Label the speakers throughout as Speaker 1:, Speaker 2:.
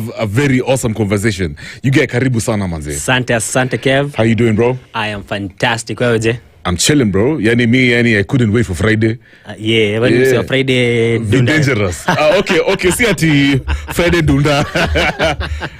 Speaker 1: have a very awesome conversation. You get karibu sana manze.
Speaker 2: Asante Kev.
Speaker 1: How you doing, bro?
Speaker 2: I am fantastic. Where je?
Speaker 1: I'm chilling, bro. I couldn't wait for Friday.
Speaker 2: When you say Friday
Speaker 1: Be dangerous. Okay. See ati Friday dunda.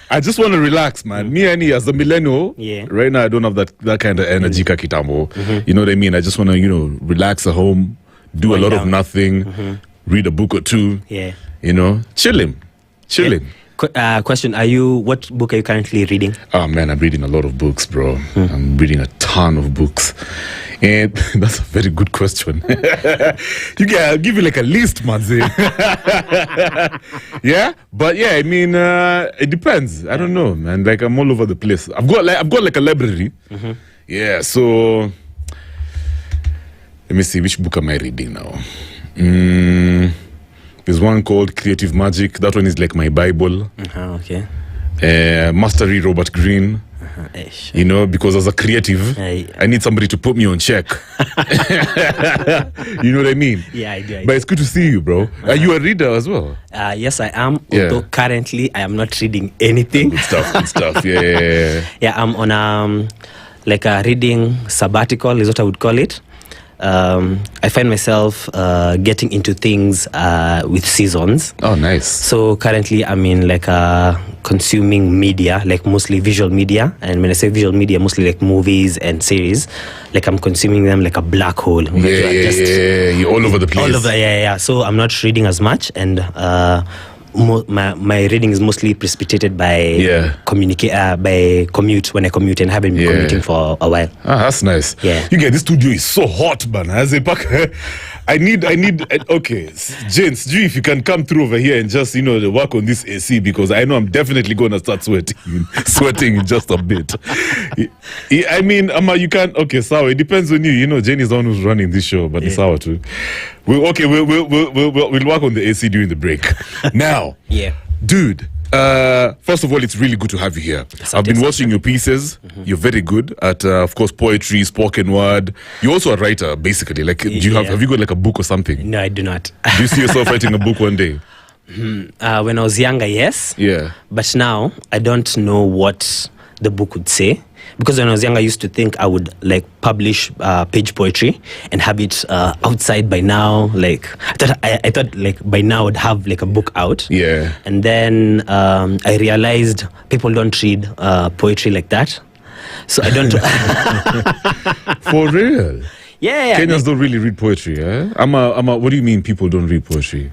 Speaker 1: I just want to relax, man. Me as a millennial, right now I don't have that kind of energy kakitambo. You know what I mean? I just want to, relax at home, do a lot of nothing, read a book or two.
Speaker 2: Yeah.
Speaker 1: Chilling.
Speaker 2: Question, what book are you currently reading?
Speaker 1: Oh man, I'm reading a lot of books, bro. I'm reading a ton of books. And that's a very good question. I'll give you like a list, manze. Yeah? But yeah, I mean, it depends. I don't know, man. Like, I'm all over the place. I've got like a library. Yeah, so let me see, which book am I reading now? There's one called Creative Magic. That one is like my Bible.
Speaker 2: Okay.
Speaker 1: Mastery Robert Greene. Because as a creative, I need somebody to put me on check. You know what I mean?
Speaker 2: Yeah, I do.
Speaker 1: But it's good to see you, bro. Are you a reader as well?
Speaker 2: Yes, I am. Although currently I am not reading anything.
Speaker 1: Good stuff. Yeah.
Speaker 2: Yeah, I'm on like a reading sabbatical is what I would call it. I find myself getting into things with seasons.
Speaker 1: Oh, nice.
Speaker 2: So currently I'm in like consuming media, like mostly visual media. And when I say visual media, mostly like movies and series. Like I'm consuming them like a black hole.
Speaker 1: Yeah. You're all over the place.
Speaker 2: All over, yeah. So I'm not reading as much, and my reading is mostly precipitated by commute when I commute, and haven't been commuting for a while.
Speaker 1: That's nice.
Speaker 2: Yeah.
Speaker 1: This studio is so hot, man. As a pack, I need okay, gents, if you can come through over here and just work on this AC, because I know I'm definitely gonna start sweating in just a bit. I mean, you can't. Okay, so it depends on you. Jane is the one who's running this show, but it's our too. We'll work on the AC during the break. Now, dude. First of all, it's really good to have you here. I've been watching your pieces. You're very good at, of course, poetry, spoken word. You're also a writer, basically. Like, have you got like a book or something?
Speaker 2: No, I do not.
Speaker 1: Do you see yourself writing a book one day?
Speaker 2: When I was younger, yes.
Speaker 1: Yeah.
Speaker 2: But now I don't know what the book would say. Because when I was young, I used to think I would like publish page poetry and have it outside by now. Like I thought like by now I would have like a book out.
Speaker 1: Yeah.
Speaker 2: And then I realized people don't read poetry like that. So I don't.
Speaker 1: For real?
Speaker 2: Yeah.
Speaker 1: Kenyans don't really read poetry, eh? What do you mean people don't read poetry?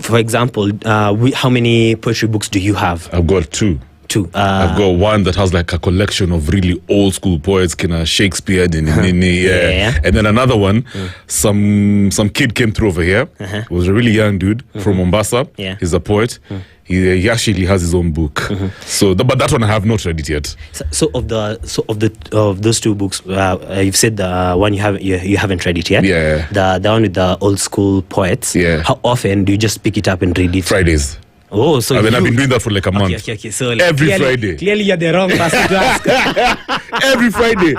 Speaker 2: For example, how many poetry books do you have?
Speaker 1: I've got two. I've got one that has like a collection of really old school poets, Shakespeare, and then another one. Some kid came through over here. He was a really young dude from Mombasa.
Speaker 2: Yeah.
Speaker 1: He's a poet. He actually has his own book. But that one I have not read it yet.
Speaker 2: So of those two books, you've said the one you haven't read it yet.
Speaker 1: Yeah.
Speaker 2: The one with the old school poets.
Speaker 1: Yeah.
Speaker 2: How often do you just pick it up and read it?
Speaker 1: Fridays.
Speaker 2: Oh, so
Speaker 1: I've been doing that for like a month.
Speaker 2: Okay. So like
Speaker 1: every Friday.
Speaker 2: Clearly, you're the wrong person to ask.
Speaker 1: Every Friday.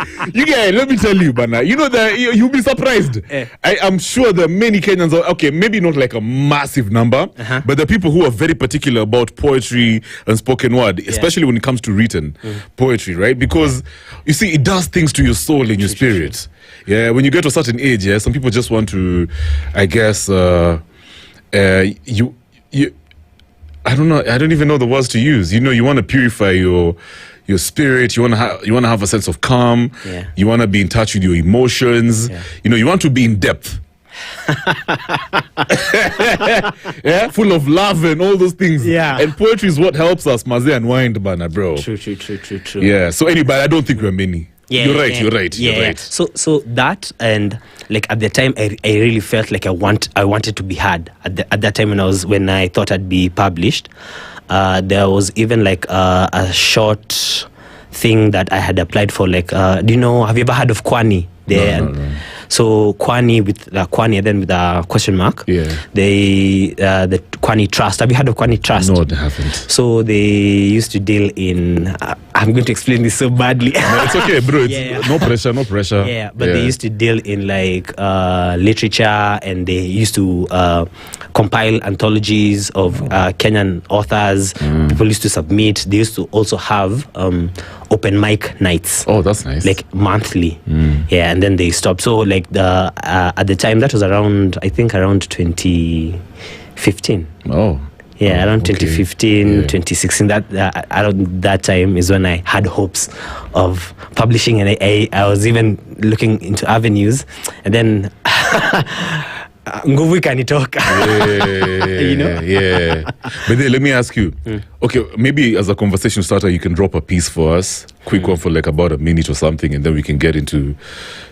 Speaker 1: Let me tell you, Bana. You'll be surprised. I am sure there are many Kenyans. Okay, maybe not like a massive number, but there are people who are very particular about poetry and spoken word, especially when it comes to written poetry, right? Because you see, it does things to your soul and your spirit. Yeah, when you get to a certain age, some people just want to, I guess, I don't know. I don't even know the words to use. You want to purify your spirit. You want to have a sense of calm.
Speaker 2: Yeah.
Speaker 1: You want to be in touch with your emotions. Yeah. You want to be in depth. Yeah, full of love and all those things.
Speaker 2: Yeah.
Speaker 1: And poetry is what helps us, maze and wind, bana, bro.
Speaker 2: True.
Speaker 1: Yeah. So anyway, I don't think we're many.
Speaker 2: Yeah,
Speaker 1: You're right.
Speaker 2: So that, and like at the time, I really felt like I wanted to be heard. At that time when I thought I'd be published, there was even like a short thing that I had applied for. Like, have you ever heard of Kwani?
Speaker 1: No.
Speaker 2: So Kwani with Kwani and then with a question mark.
Speaker 1: Yeah.
Speaker 2: They the Kwani Trust. Have you heard of Kwani Trust?
Speaker 1: No, I haven't.
Speaker 2: So they used to deal in. I'm going to explain this so badly.
Speaker 1: No, it's okay, bro. It's
Speaker 2: Yeah.
Speaker 1: no pressure, no pressure.
Speaker 2: Yeah, but they used to deal in like literature, and they used to compile anthologies of Kenyan authors. People used to submit. They used to also have open mic nights.
Speaker 1: Oh, that's nice.
Speaker 2: Like monthly. Yeah, and then they stopped. So like the at the time, that was around, I think around 2015.
Speaker 1: Oh.
Speaker 2: Yeah, around
Speaker 1: okay.
Speaker 2: 2015, 2016. That around that time is when I had hopes of publishing, and I was even looking into avenues, and then nguvu ikanitoka. You know?
Speaker 1: Yeah. But then let me ask you. Okay, maybe as a conversation starter, you can drop a piece for us, quick one for like about a minute or something, and then we can get into,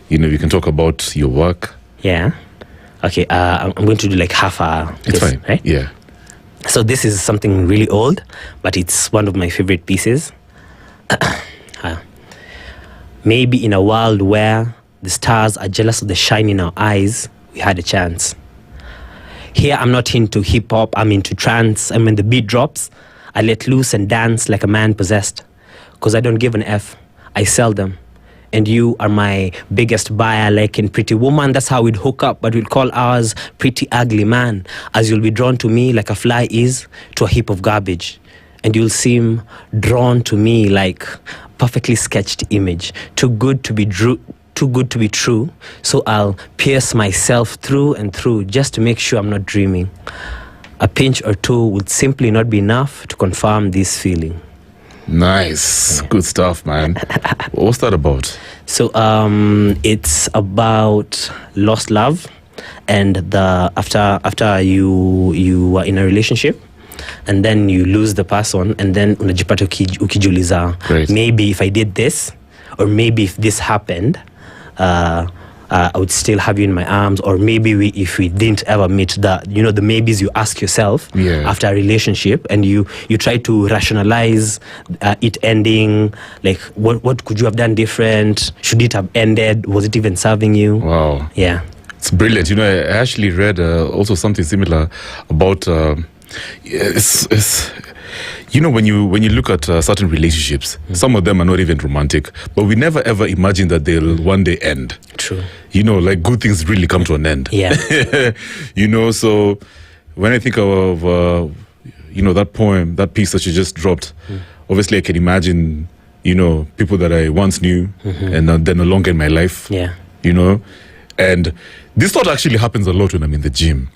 Speaker 1: we can talk about your work.
Speaker 2: Yeah. Okay. I'm going to do like half a.
Speaker 1: It's
Speaker 2: piece,
Speaker 1: fine.
Speaker 2: right?
Speaker 1: Yeah.
Speaker 2: So this is something really old, but it's one of my favorite pieces. Maybe in a world where the stars are jealous of the shine in our eyes, we had a chance. Here I'm not into hip hop, I'm into trance, and when the beat drops, I let loose and dance like a man possessed. Cause I don't give an F, I sell them. And you are my biggest buyer, like in Pretty Woman. That's how we'd hook up, but we'd call ours Pretty Ugly Man. As you'll be drawn to me like a fly is to a heap of garbage. And you'll seem drawn to me like perfectly sketched image. Too good to be true. So I'll pierce myself through and through just to make sure I'm not dreaming. A pinch or two would simply not be enough to confirm this feeling.
Speaker 1: Nice. Good stuff, man. What's that about?
Speaker 2: So it's about lost love, and the after you are in a relationship, and then you lose the person, and then unajipata ukijiuliza, maybe if I did this, or maybe if this happened, I would still have you in my arms, or maybe if we didn't ever meet, the maybes you ask yourself after a relationship, and you try to rationalize it ending, like what could you have done different? Should it have ended? Was it even serving you?
Speaker 1: Wow.
Speaker 2: Yeah.
Speaker 1: It's brilliant. I actually read also something similar about when you look at certain relationships, some of them are not even romantic, but we never ever imagine that they'll one day end.
Speaker 2: True.
Speaker 1: Like good things really come to an end.
Speaker 2: Yeah.
Speaker 1: So when I think of that poem, that piece that you just dropped, obviously I can imagine people that I once knew and they're no longer in my life.
Speaker 2: Yeah.
Speaker 1: And this thought actually happens a lot when I'm in the gym.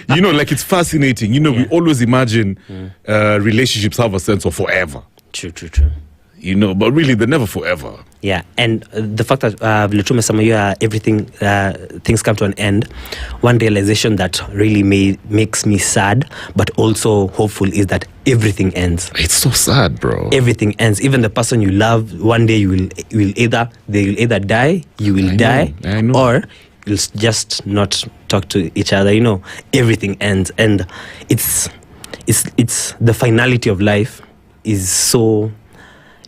Speaker 1: Like it's fascinating. We always imagine relationships have a sense of forever.
Speaker 2: True.
Speaker 1: But really they're never forever.
Speaker 2: Yeah, and the fact that everything things come to an end, one realization that really makes me sad but also hopeful is that everything ends.
Speaker 1: It's so sad, bro.
Speaker 2: Everything ends. Even the person you love, one day they will either die, you will die, or you'll just not talk to each other. Everything ends, and it's the finality of life is so.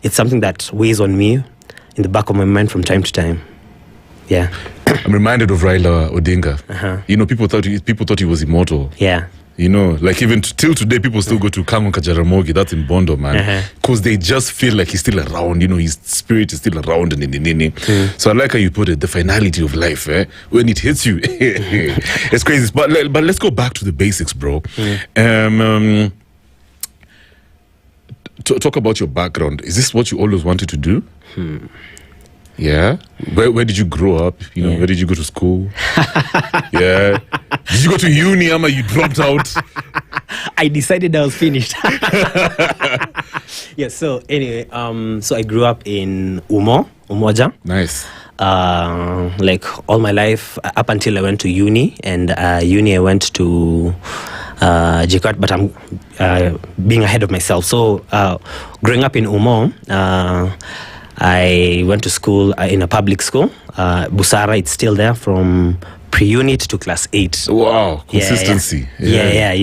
Speaker 2: It's something that weighs on me in the back of my mind from time to time. Yeah.
Speaker 1: I'm reminded of Raila Odinga. People thought he was immortal.
Speaker 2: Yeah.
Speaker 1: Like even till today, people still go to Kangon Kajaramogi, that's in Bondo, man. Because they just feel like he's still around, his spirit is still around. So I like how you put it, the finality of life, when it hits you. It's crazy. But let's go back to the basics, bro. Talk about your background. Is this what you always wanted to do? Yeah. Where did you grow up? Where did you go to school? Yeah. Did you go to uni? Ama you dropped out?
Speaker 2: I decided I was finished. Yeah. So anyway, so I grew up in Umoja.
Speaker 1: Nice.
Speaker 2: Like all my life up until I went to uni, and uni I went to JKUAT, but I'm being ahead of myself. So growing up in Umo, I went to school in a public school, Busara. It's still there from pre-unit to class 8.
Speaker 1: Wow, consistency.
Speaker 2: Yeah.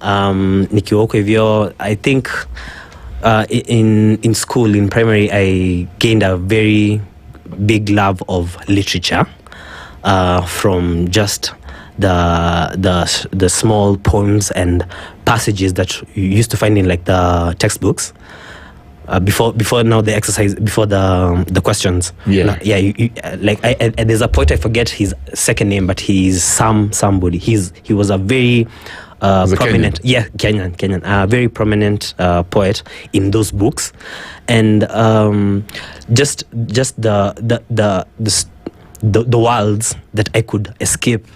Speaker 2: Nikiwa huko hivyo, I think in school, in primary, I gained a very big love of literature, from just the small poems and passages that you used to find in like the textbooks. Before now the exercise, before the questions. There's a poet, I forget his second name, but he's somebody. He was a very prominent Kenyan very prominent poet in those books, and just the worlds that I could escape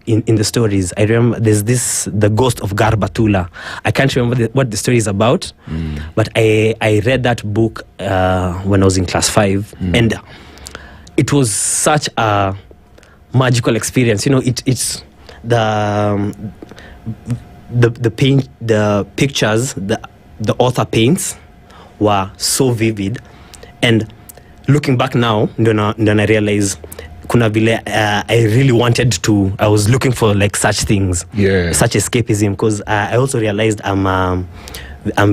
Speaker 2: in the stories. I remember there's the ghost of Garbatula. I can't remember what the story is about, but I read that book when I was in class 5, and it was such a magical experience. It's the pictures the author paints were so vivid, and looking back now, then I realize kuna vile I really wanted to. I was looking for like such things, such escapism, because I also realized I'm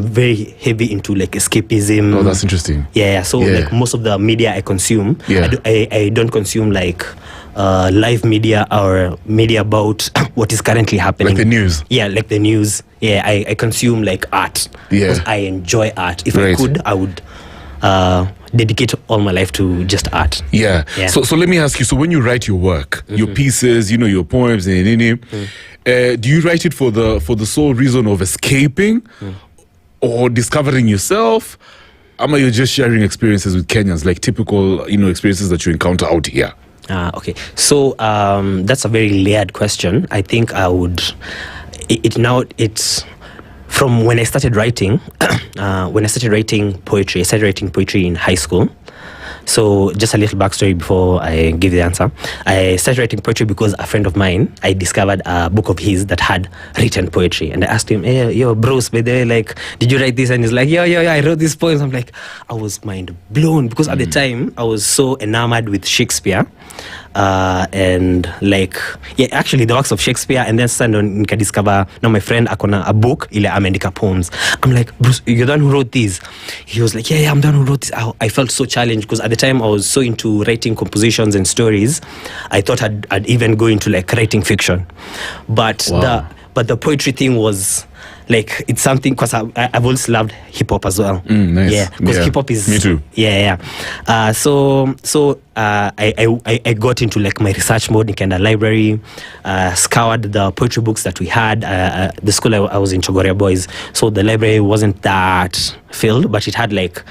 Speaker 2: very heavy into like escapism.
Speaker 1: Oh, that's interesting.
Speaker 2: So like most of the media I consume, I don't consume like live media or media about what is currently happening.
Speaker 1: Like the news.
Speaker 2: Like the news. I consume like art, because I enjoy art. If I could, I would dedicate all my life to just art.
Speaker 1: So let me ask you, so when you write your work, your pieces, your poems, do you write it for the sole reason of escaping or discovering yourself? Or you just sharing experiences with Kenyans, like typical experiences that you encounter out here?
Speaker 2: Okay, so that's a very layered question. I think I would it's from when I started writing. When I started writing poetry, I started writing poetry in high school. So just a little backstory before I give the answer. I started writing poetry because a friend of mine, I discovered a book of his that had written poetry, and I asked him, "Hey, yo, Bruce, by the way, like, did you write this?" And he's like, "Yeah, I wrote these poems." I'm like, I was mind blown, because at the time I was so enamored with Shakespeare, and like, actually the works of Shakespeare, and then suddenly I discover now my friend akona a book ile ameandika poems. I'm like, "Bruce, you're the one who wrote these?" He was like, "Yeah, I'm the one who wrote this." I felt so challenged, because at the time I was so into writing compositions and stories. I thought I'd even go into like writing fiction, but the poetry thing was like, it's something, because I've always loved hip hop as well.
Speaker 1: Nice.
Speaker 2: Because hip hop is
Speaker 1: me too.
Speaker 2: So I got into like my research mode in a library, scoured the poetry books that we had. The school I was in, Chogoria Boys, so the library wasn't that filled, but it had like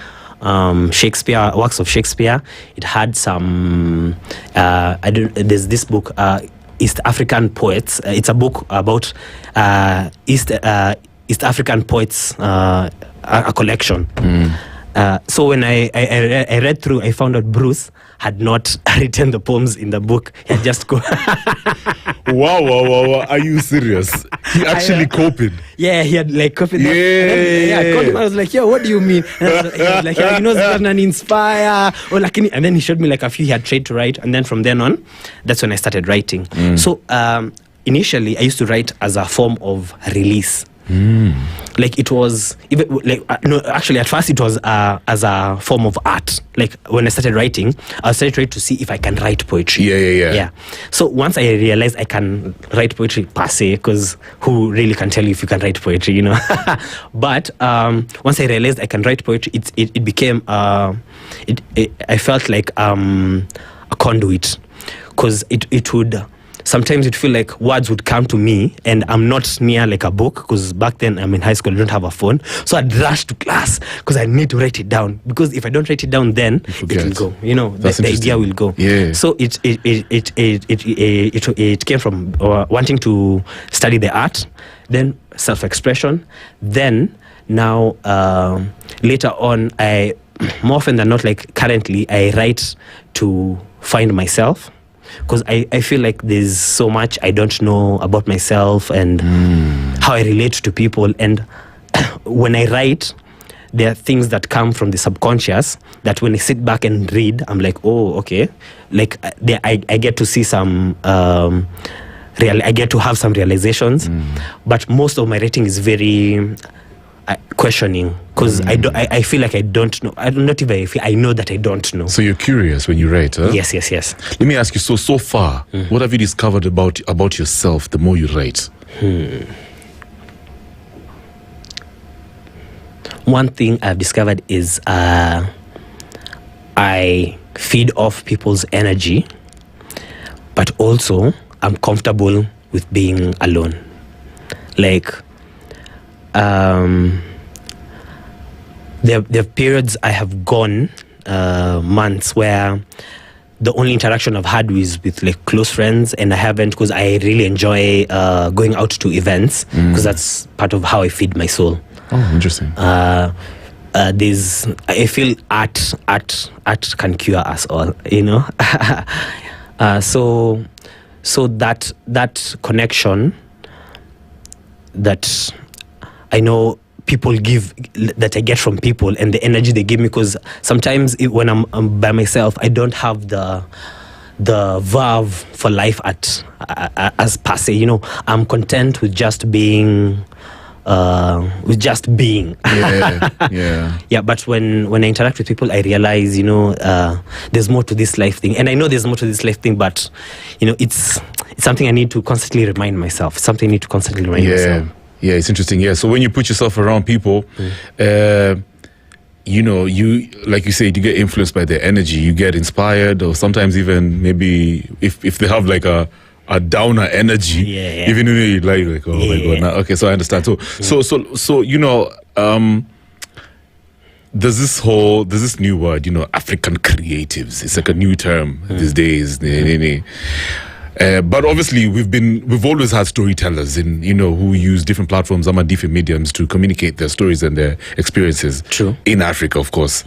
Speaker 2: Shakespeare, works of Shakespeare. It had some there's this book, East African Poets. It's a book about East African poets, a collection. So when I read through, I found out Bruce had not written the poems in the book. He had just
Speaker 1: Wow. Are you serious? He actually copied.
Speaker 2: Yeah, he had like copied them. I called him. I was like, "Yo, what do you mean?" And he was like, "Yeah, it's inspire." Or like, and then he showed me like a few he had tried to write, and then from then on, that's when I started writing. So initially, I used to write as a form of release. Like it was even like actually at first it was as a form of art. Like when I started writing, I started trying to see if I can write poetry.
Speaker 1: Yeah.
Speaker 2: So once I realized I can write poetry per se, because who really can tell you if you can write poetry, But once I realized I can write poetry, it became I felt like a conduit, because it would. Sometimes it feel like words would come to me and I'm not near like a book, because back then I'm in high school, I don't have a phone, so I'd rush to class because I need to write it down, because if I don't write it down, then it will go. The idea will go. So it came from wanting to study the art, then self-expression, then now later on, I more often than not, like currently, I write to find myself. Because I feel like there's so much I don't know about myself and how I relate to people. And when I write, there are things that come from the subconscious that when I sit back and read, I'm like, oh, okay. Like I get to see some, I get to have some realizations. But most of my writing is very questioning, because I feel like I don't know. I don't, not even I feel, I know that I don't know.
Speaker 1: So you're curious when you write, huh?
Speaker 2: Yes.
Speaker 1: Let me ask you, so far, what have you discovered about yourself the more you write?
Speaker 2: One thing I've discovered is I feed off people's energy, but also I'm comfortable with being alone. Like, there are periods I have gone, months where the only interaction I've had is with like close friends, and I haven't, because I really enjoy going out to events, because that's part of how I feed my soul.
Speaker 1: Oh, interesting.
Speaker 2: I feel art can cure us all, you know. So that connection that I know people give, that I get from people, and the energy they give me, because sometimes when I'm by myself, I don't have the verve for life as per se, you know. I'm content with just being. Yeah, but when I interact with people, I realize, you know, there's more to this life thing, and I know there's more to this life thing, but you know, it's something I need to constantly remind myself. Myself.
Speaker 1: Yeah, it's interesting. Yeah, so when you put yourself around people, you know, you, like you said, you get influenced by their energy, you get inspired, or sometimes even maybe if they have like a downer energy, even though you like, oh my god, now, okay, so I understand. So you know, there's this new word, you know, African creatives. It's like a new term these days. But obviously we've always had storytellers who use different platforms, different mediums to communicate their stories and their experiences.
Speaker 2: True.
Speaker 1: In Africa, of course.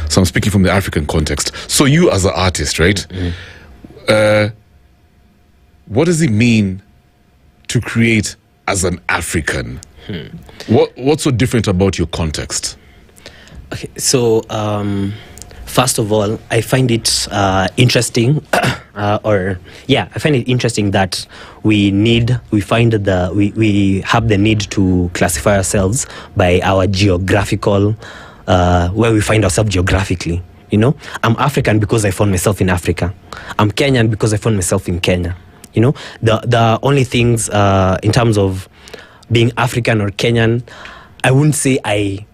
Speaker 1: So I'm speaking from the African context. So you as an artist, right? What does it mean to create as an African? What's so different about your context?
Speaker 2: Okay, so first of all, I find it interesting, I find it interesting that we have the need to classify ourselves by our geographical, where we find ourselves geographically. You know, I'm African because I found myself in Africa. I'm Kenyan because I found myself in Kenya. You know, the only things in terms of being African or Kenyan, I wouldn't say I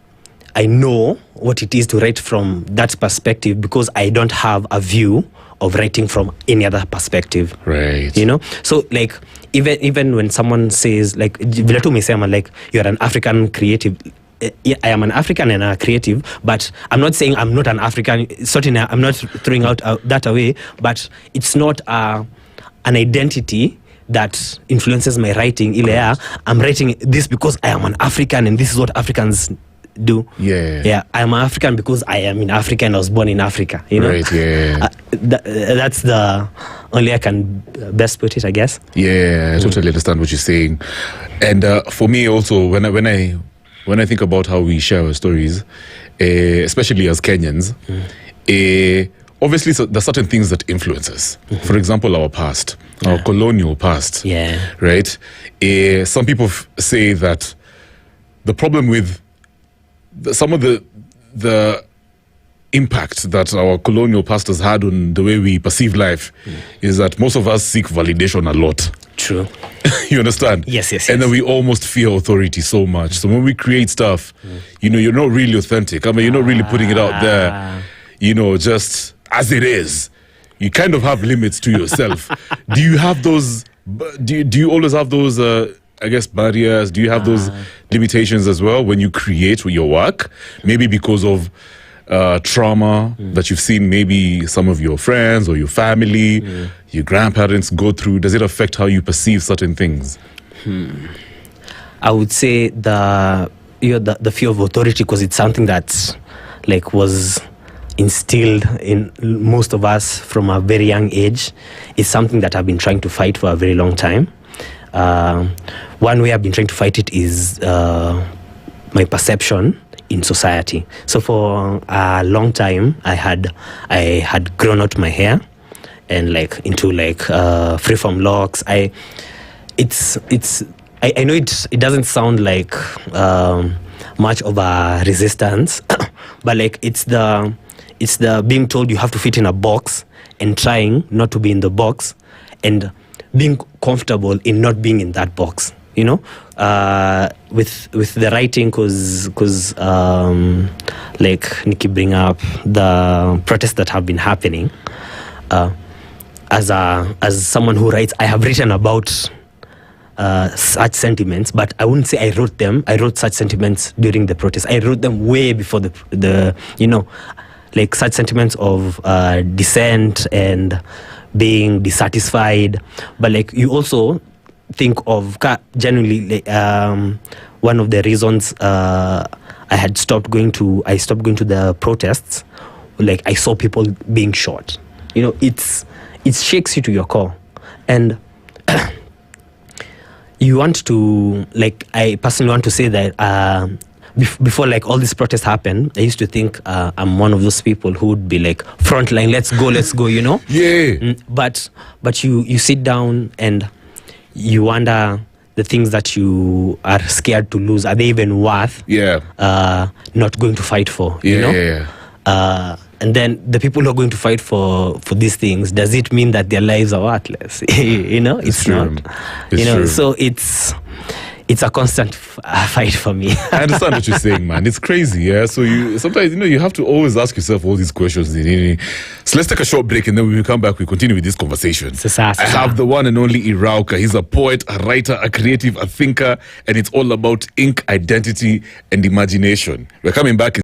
Speaker 2: know what it is to write from that perspective, because I don't have a view of writing from any other perspective.
Speaker 1: Right.
Speaker 2: You know? So like even when someone says, like vile tu umesema, like you're an African creative, I am an African and a creative, but I'm not saying I'm not an African. Certainly I'm not throwing out that away, but it's not an identity that influences my writing. I'm writing this because I am an African and this is what Africans do. Yeah, I'm African because I am in Africa and I was born in Africa, you know.
Speaker 1: Right. Yeah.
Speaker 2: That's the only I can best put it, I guess.
Speaker 1: Yeah, I totally understand what you're saying. And for me also, when I think about how we share our stories, especially as Kenyans, obviously there's certain things that influence us. For example, our past, our colonial past.
Speaker 2: Yeah.
Speaker 1: Right. Some people say that the problem with some of the impact that our colonial past has had on the way we perceive life is that most of us seek validation a lot.
Speaker 2: True.
Speaker 1: You understand?
Speaker 2: Yes.
Speaker 1: And then we almost fear authority so much. So when we create stuff, you're not really authentic. I mean, you're not really putting it out there, just as it is. You kind of have limits to yourself. Do you have those? Do you always have those? I guess barriers. Do you have those limitations as well when you create your work? Maybe because of trauma that you've seen, maybe some of your friends or your family, your grandparents go through. Does it affect how you perceive certain things?
Speaker 2: I would say the fear of authority, because it's something that's like was instilled in most of us from a very young age. Is something that I've been trying to fight for a very long time. One way I've been trying to fight it is my perception in society. So for a long time, I had grown out my hair and into freeform locks. I know it doesn't sound like much of a resistance. But like it's the being told you have to fit in a box and trying not to be in the box and being comfortable in not being in that box, you know, with the writing, cause like Nikki bring up the protests that have been happening. As someone who writes, I have written about such sentiments, but I wouldn't say I wrote them. I wrote such sentiments during the protest. I wrote them way before the you know, like such sentiments of dissent and being dissatisfied. But like you also think of genuinely one of the reasons I stopped going to the protests. Like I saw people being shot. You know, it shakes you to your core, and you want to, like, I personally want to say that before like all these protests happened, I used to think I'm one of those people who would be like frontline, let's go, you know.
Speaker 1: Yeah.
Speaker 2: But you sit down and you wonder the things that you are scared to lose, are they even worth not going to fight for? You know.
Speaker 1: Yeah.
Speaker 2: And then the people who are going to fight for these things, does it mean that their lives are worthless? You know, it's not.
Speaker 1: It's
Speaker 2: you know,
Speaker 1: true.
Speaker 2: so it's a constant fight for me.
Speaker 1: I understand what you're saying, man. It's crazy, yeah. So sometimes you have to always ask yourself all these questions. So let's take a short break, and then when we come back, we continue with this conversation. I have the one and only Irauka. He's a poet, a writer, a creative, a thinker, and it's all about ink, identity, and imagination. We're coming back.